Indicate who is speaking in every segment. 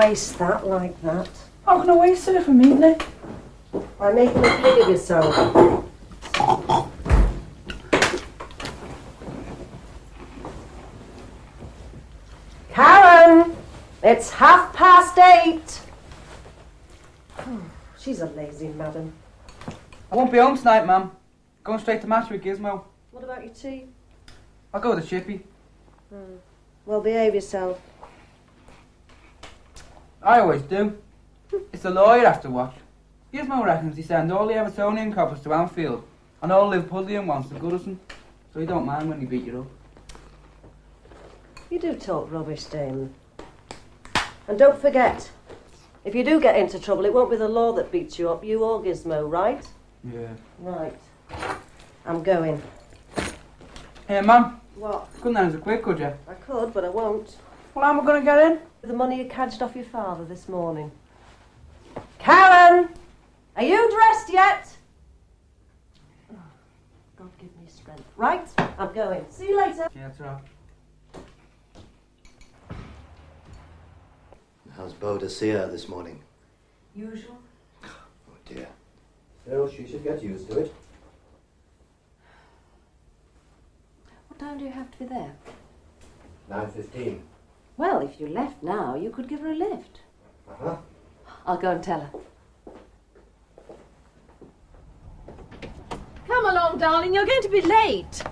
Speaker 1: waste that like that.
Speaker 2: How can I waste it from eating it?
Speaker 1: By making a pig of yourself. Karen! It's 8:30. Oh, she's a lazy madam.
Speaker 2: I won't be home tonight, ma'am. Going straight to match with Gizmo.
Speaker 1: What about your tea?
Speaker 2: I'll go with the chippy.
Speaker 1: Well, behave yourself.
Speaker 2: I always do. It's the law you have to watch. Gizmo reckons he send all the Evertonian coppers to Anfield, and all Liverpudlian ones to Goodison, so he don't mind when he beat you up.
Speaker 1: You do talk rubbish, Damon. And don't forget, if you do get into trouble, it won't be the law that beats you up, you or Gizmo, right?
Speaker 2: Yeah.
Speaker 1: Right. I'm going.
Speaker 2: Hey, ma'am.
Speaker 1: What?
Speaker 2: Couldn't answer quick, could you?
Speaker 1: I could, but I won't.
Speaker 2: Well, how am I going to get in?
Speaker 1: With the money you cadged off your father this morning. Karen! Are you dressed yet? Oh, God give me strength. Right, I'm going. See you later.
Speaker 2: Yeah, that's right.
Speaker 3: How's Boadicea this morning?
Speaker 1: Usual.
Speaker 3: Oh dear. Well, she should get used to it.
Speaker 4: What time do you have to be there?
Speaker 3: 9:15.
Speaker 4: Well, if you left now, you could give her a lift.
Speaker 3: Uh-huh.
Speaker 4: I'll go and tell her. Come along, darling, you're going to be late.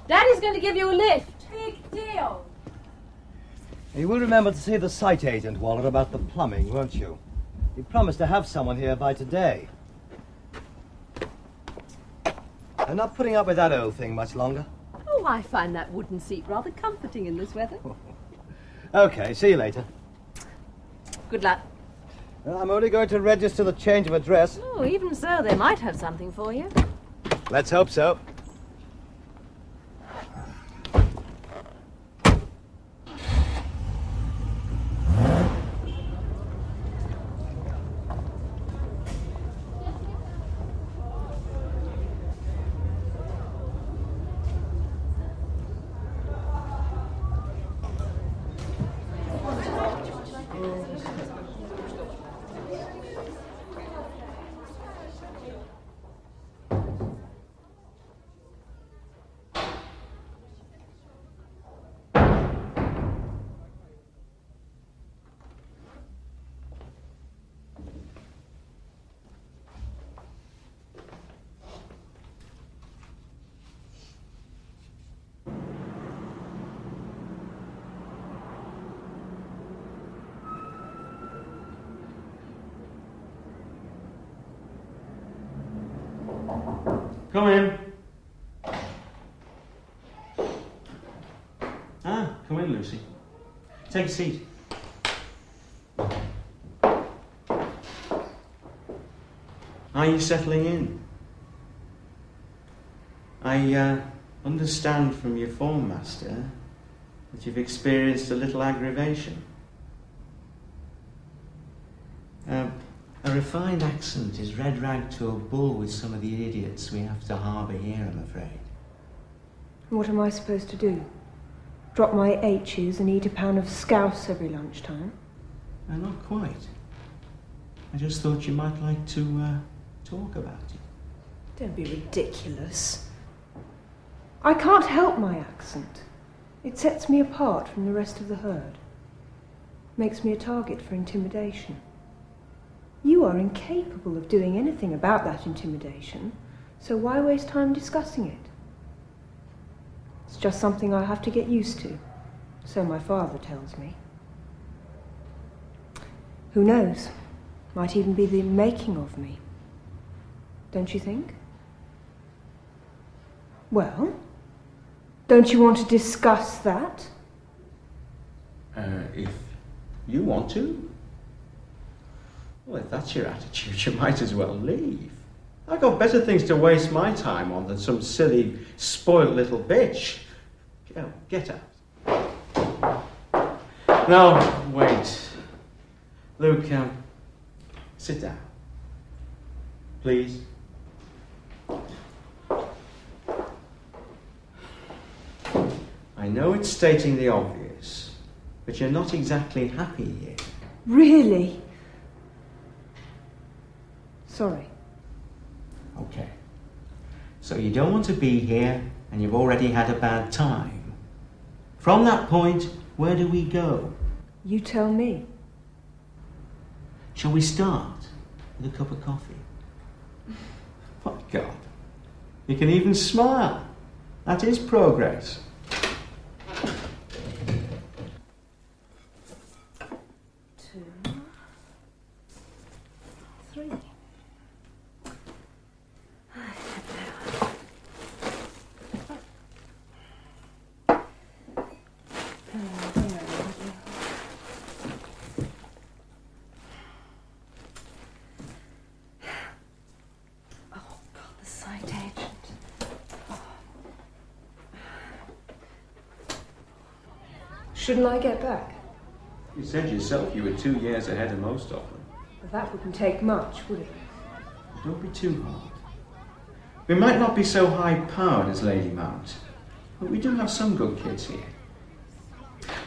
Speaker 4: Daddy's going to give you a lift. Big deal.
Speaker 5: You will remember to see the site agent, Waller, about the plumbing, won't you? He promised to have someone here by today. I'm not putting up with that old thing much longer.
Speaker 4: Oh, I find that wooden seat rather comforting in this weather.
Speaker 5: Okay, see you later.
Speaker 4: Good luck.
Speaker 5: Well, I'm only going to register the change of address.
Speaker 4: Oh, even so, they might have something for you.
Speaker 5: Let's hope so.
Speaker 6: Come in. Come in, Lucy. Take a seat. Are you settling in? I understand from your form master that you've experienced a little aggravation. A refined accent is red rag to a bull with some of the idiots we have to harbour here, I'm afraid.
Speaker 7: What am I supposed to do? Drop my H's and eat a pound of scouse every lunchtime?
Speaker 6: Not quite. I just thought you might like to talk about it.
Speaker 7: Don't be ridiculous. I can't help my accent. It sets me apart from the rest of the herd. Makes me a target for intimidation. You are incapable of doing anything about that intimidation, so why waste time discussing it? It's just something I have to get used to, so my father tells me. Who knows? Might even be the making of me. Don't you think? Well, don't you want to discuss that?
Speaker 6: If you want to. Well, if that's your attitude, you might as well leave. I've got better things to waste my time on than some silly, spoiled little bitch. Get out. No, wait. Luke, sit down. Please. I know it's stating the obvious, but you're not exactly happy here.
Speaker 7: Really? Sorry.
Speaker 6: Okay. So you don't want to be here, and you've already had a bad time. From that point, where do we go?
Speaker 7: You tell me.
Speaker 6: Shall we start with a cup of coffee? My God. You can even smile. That is progress.
Speaker 7: 2, 3. Shouldn't I get back?
Speaker 6: You said yourself you were 2 years ahead of most of them.
Speaker 7: Well, that wouldn't take much, would it?
Speaker 6: Don't be too hard. We might not be so high-powered as Lady Mount, but we do have some good kids here.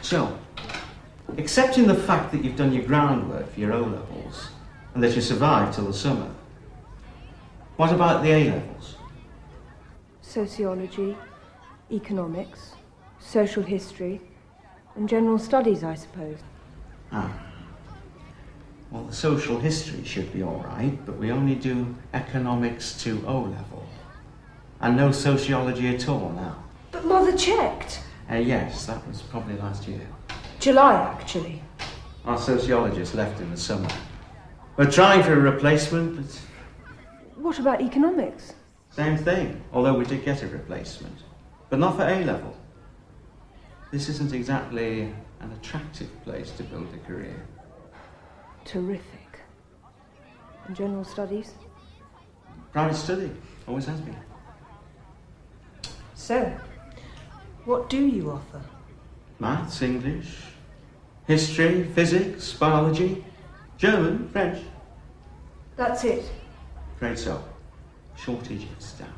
Speaker 6: So, accepting the fact that you've done your groundwork for your O-levels, and that you survived till the summer, what about the A-levels?
Speaker 7: Sociology, economics, social history, and general studies, I suppose.
Speaker 6: Ah. Well, the social history should be all right, but we only do economics to O-level. And no sociology at all now.
Speaker 7: But Mother checked.
Speaker 6: Yes, that was probably last year.
Speaker 7: July, actually.
Speaker 6: Our sociologist left in the summer. We're trying for a replacement, but...
Speaker 7: What about economics?
Speaker 6: Same thing, although we did get a replacement. But not for A-level. This isn't exactly an attractive place to build a career.
Speaker 7: Terrific. And general studies?
Speaker 6: Private study, always has been.
Speaker 7: So, what do you offer?
Speaker 6: Maths, English, history, physics, biology, German, French.
Speaker 7: That's it.
Speaker 6: Afraid so. Shortage of staff.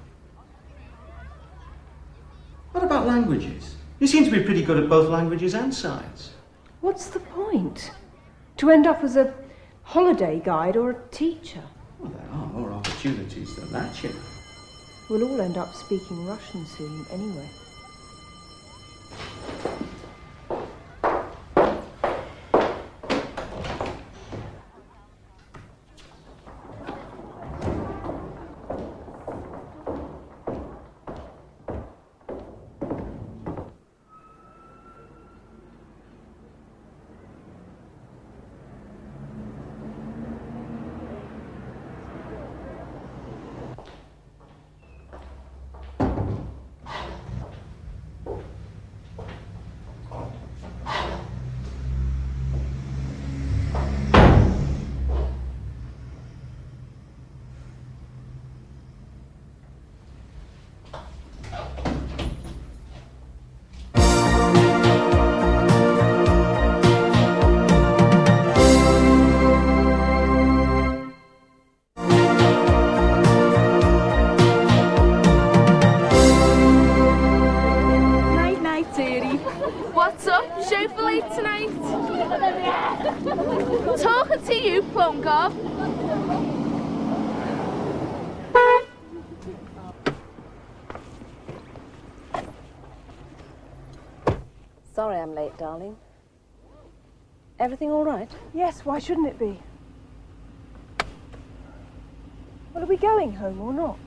Speaker 6: What about languages? You seem to be pretty good at both languages and science.
Speaker 7: What's the point? To end up as a holiday guide or a teacher?
Speaker 6: Well, there are more opportunities than that, you know.
Speaker 7: We'll all end up speaking Russian soon, anyway.
Speaker 8: What's up? Show for late tonight? Talking to you, plum gob.
Speaker 1: Sorry I'm late, darling. Everything all right?
Speaker 7: Yes, why shouldn't it be? Well, are we going home or not?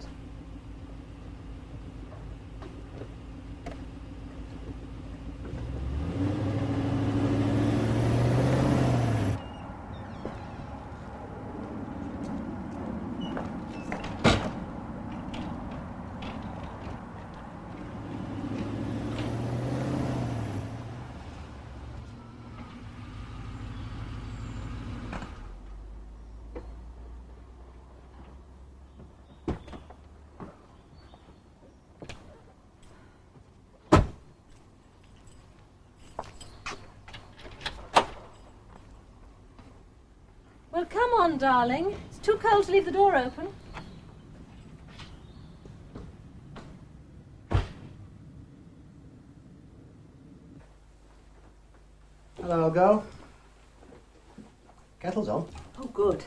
Speaker 4: Well, come on, darling. It's too cold to leave the door open.
Speaker 2: Hello, girl.
Speaker 5: Kettle's on.
Speaker 1: Oh, good.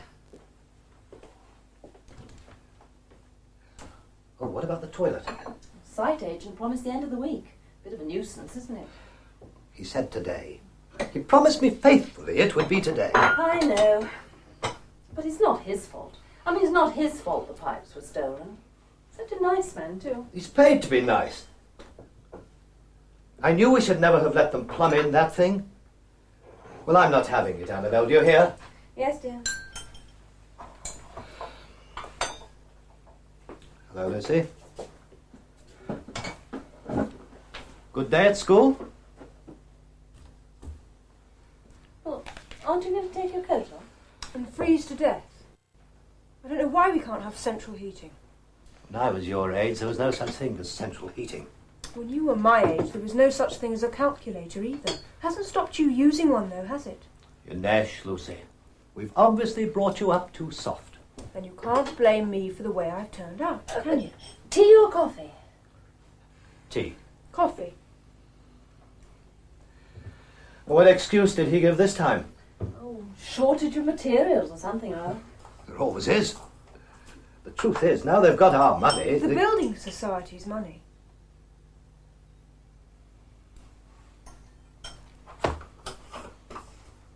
Speaker 5: Oh, what about the toilet?
Speaker 4: Site agent promised the end of the week. Bit of a nuisance, isn't it?
Speaker 5: He said today. He promised me faithfully it would be today.
Speaker 4: I know. But it's not his fault. I mean, it's not his fault the pipes were stolen. Such a nice man, too.
Speaker 5: He's paid to be nice. I knew we should never have let them plumb in that thing. Well, I'm not having it, Annabelle. Do you hear?
Speaker 4: Yes, dear.
Speaker 5: Hello, Lucy. Good day at school?
Speaker 4: Well, aren't you going to take your coat off?
Speaker 7: And freeze to death. I don't know why we can't have central heating.
Speaker 5: When I was your age, there was no such thing as central heating.
Speaker 7: When you were my age, there was no such thing as a calculator either. Hasn't stopped you using one, though, has it?
Speaker 5: You're nesh, Lucy. We've obviously brought you up too soft.
Speaker 7: Then you can't blame me for the way I've turned out, can you?
Speaker 4: Tea or coffee?
Speaker 5: Tea.
Speaker 7: Coffee.
Speaker 5: What excuse did he give this time?
Speaker 4: Oh, shortage of materials or something, or other.
Speaker 5: There always is. The truth is, now they've got our money...
Speaker 7: The Building Society's money.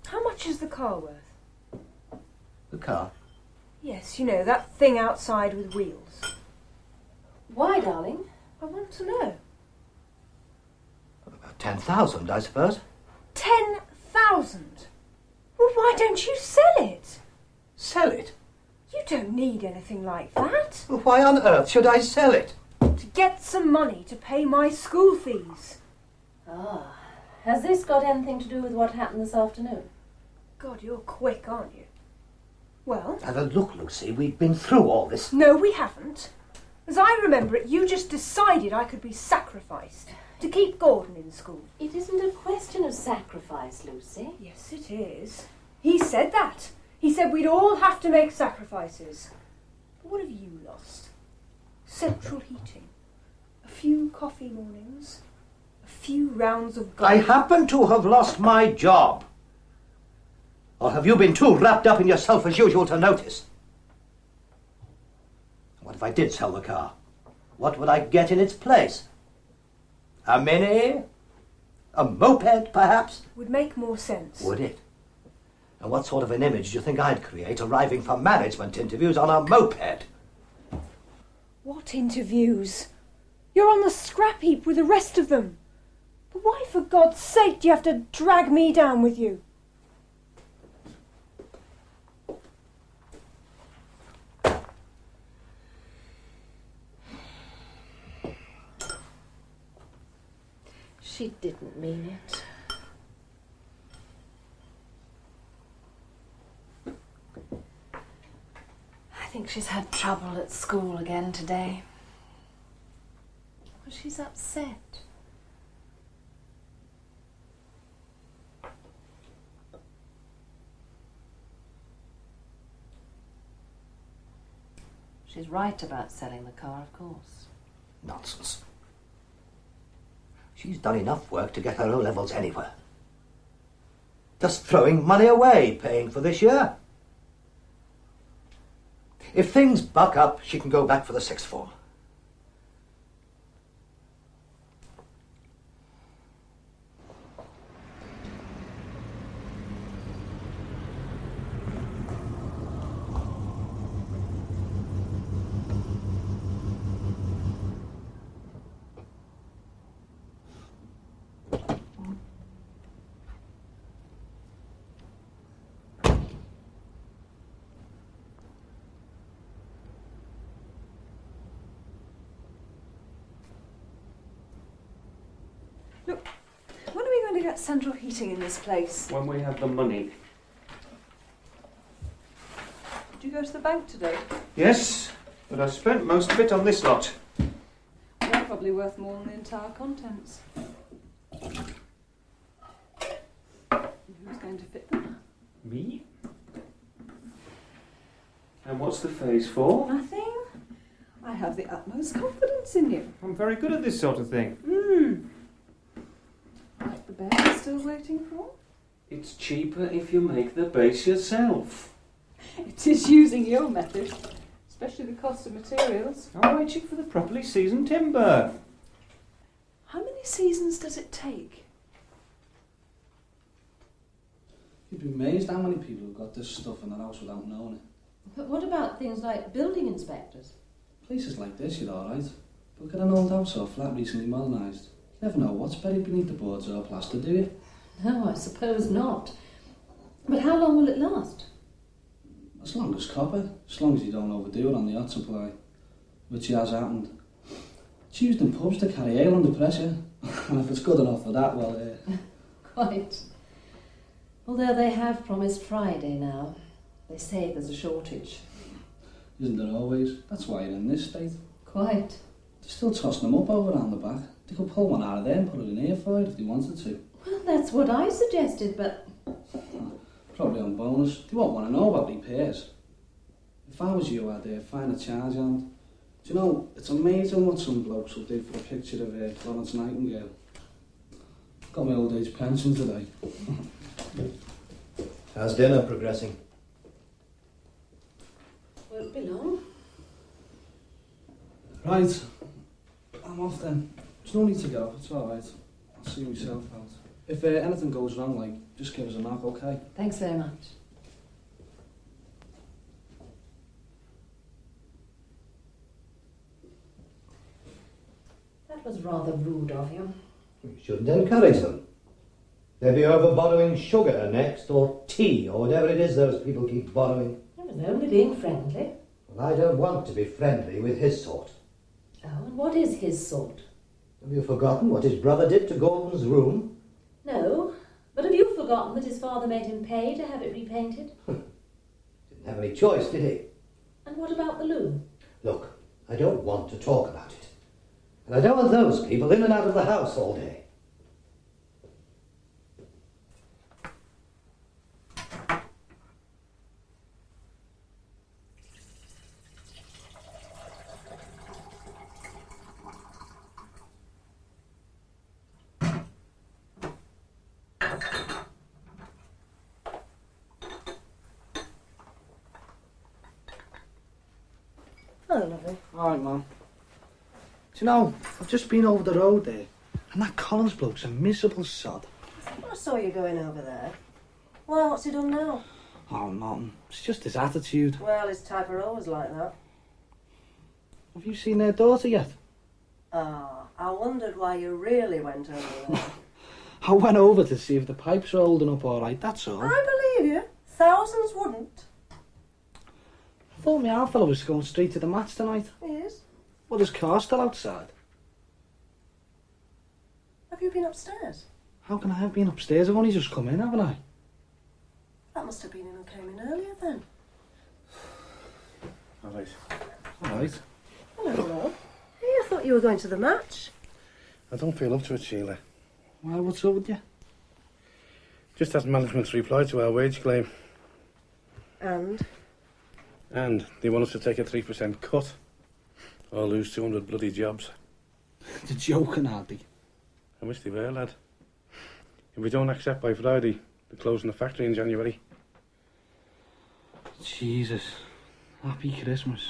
Speaker 7: How much is the car worth?
Speaker 5: The car?
Speaker 7: Yes, you know, that thing outside with wheels.
Speaker 4: Why, darling?
Speaker 7: I want to know.
Speaker 5: About 10,000, I suppose.
Speaker 7: 10,000? Well, why don't you sell it?
Speaker 5: Sell it?
Speaker 7: You don't need anything like that.
Speaker 5: Well, why on earth should I sell it?
Speaker 7: To get some money to pay my school fees.
Speaker 4: Ah, has this got anything to do with what happened this afternoon?
Speaker 7: God, you're quick, aren't you? Well?
Speaker 5: Have a look, Lucy. We've been through all this.
Speaker 7: No, we haven't. As I remember it, you just decided I could be sacrificed to keep Gordon in school.
Speaker 4: It isn't a question of sacrifice, Lucy.
Speaker 7: Yes, it is. He said that. He said we'd all have to make sacrifices. But what have you lost? Central heating. A few coffee mornings. A few rounds of golf.
Speaker 5: I happen to have lost my job. Or have you been too wrapped up in yourself as usual to notice? What if I did sell the car? What would I get in its place? A Mini? A moped, perhaps?
Speaker 7: Would make more sense.
Speaker 5: Would it? And what sort of an image do you think I'd create arriving for management interviews on a moped?
Speaker 7: What interviews? You're on the scrap heap with the rest of them. But why, for God's sake, do you have to drag me down with you?
Speaker 4: She didn't mean it. I think she's had trouble at school again today. Well, she's upset. She's right about selling the car, of course.
Speaker 5: Nonsense. She's done enough work to get her O-levels anywhere. Just throwing money away paying for this year. If things buck up, she can go back for the sixth form.
Speaker 7: Look, when are we going to get central heating in this place?
Speaker 6: When we have the money.
Speaker 7: Did you go to the bank today?
Speaker 6: Yes, but I spent most of it on this lot.
Speaker 7: They're probably worth more than the entire contents. Who's going to fit them?
Speaker 6: Me? And what's the phase for?
Speaker 7: Nothing. I have the utmost confidence in you.
Speaker 6: I'm very good at this sort of thing.
Speaker 7: Right, the bear is still waiting for?
Speaker 9: It's cheaper if you make the base yourself.
Speaker 10: It is using your method, especially the cost of materials.
Speaker 9: I'm waiting for the properly seasoned timber.
Speaker 10: How many seasons does it take?
Speaker 11: You'd be amazed how many people have got this stuff in their house without knowing it.
Speaker 1: But what about things like building inspectors?
Speaker 11: Places like this, you're alright. But look at an old house or flat recently modernised. You never know what's buried beneath the boards or plaster, do you?
Speaker 1: No, I suppose not. But how long will it last?
Speaker 11: As long as copper. As long as you don't overdo it on the hot supply. Which has happened. It's used in pubs to carry ale under pressure. And if it's good enough for that, well,
Speaker 1: Quite. Although they have promised Friday now. They say there's a shortage.
Speaker 11: Isn't there always? That's why you're in this state.
Speaker 1: Quite.
Speaker 11: They're still tossing them up over around the back. They could pull one out of there and put it in here for it if they wanted to.
Speaker 1: Well, that's what I suggested, but...
Speaker 11: Probably on bonus. They won't want to know about repairs. If I was you, I'd find a charge hand. Do you know, it's amazing what some blokes will do for a picture of Florence Nightingale. Got my old age pension today.
Speaker 5: How's dinner progressing?
Speaker 1: Won't be long.
Speaker 11: Right. I'm off then. There's no need to get up, it's alright. I'll see myself out. If anything goes wrong, just give us a knock, okay?
Speaker 1: Thanks very much. That was rather rude of you.
Speaker 5: You shouldn't encourage them. They'll be over borrowing sugar next, or tea, or whatever it is those people keep borrowing.
Speaker 1: I was only being friendly.
Speaker 5: Well, I don't want to be friendly with his sort.
Speaker 1: Oh, and what is his sort?
Speaker 5: Have you forgotten what his brother did to Gordon's room?
Speaker 1: No, but have you forgotten that his father made him pay to have it repainted?
Speaker 5: Didn't have any choice, did he?
Speaker 1: And what about the loo?
Speaker 5: Look, I don't want to talk about it. And I don't want those people in and out of the house all day.
Speaker 1: Oh, lovely.
Speaker 11: Alright, Mum. Do you know, I've just been over the road there, and that Collins bloke's a miserable sod.
Speaker 1: I saw you going over there. Well, what's he done now?
Speaker 11: Oh, nothing. It's just his attitude.
Speaker 1: Well, his type are always like that.
Speaker 11: Have you seen their daughter yet?
Speaker 1: Ah, I wondered why you really went over there.
Speaker 11: I went over to see if the pipes are holding up alright, that's all.
Speaker 1: I believe you. Thousands wouldn't.
Speaker 11: I thought my old fellow was going straight to the match tonight.
Speaker 1: He is.
Speaker 11: Well, his car's still outside.
Speaker 1: Have you been upstairs?
Speaker 11: How can I have been upstairs? I've only just come in, haven't I?
Speaker 1: That must have been him who came in earlier then.
Speaker 3: Alright.
Speaker 11: Alright.
Speaker 1: Hello. Hey, I thought you were going to the match.
Speaker 3: I don't feel up to it, Sheila.
Speaker 11: Why, what's up with you?
Speaker 3: Just as management's reply to our wage claim.
Speaker 1: And?
Speaker 3: And they want us to take a 3% cut. Or lose 200 bloody jobs.
Speaker 11: They're joking, aren't they?
Speaker 3: I wish they were, lad. If we don't accept by Friday, they're closing the factory in January.
Speaker 11: Jesus. Happy Christmas.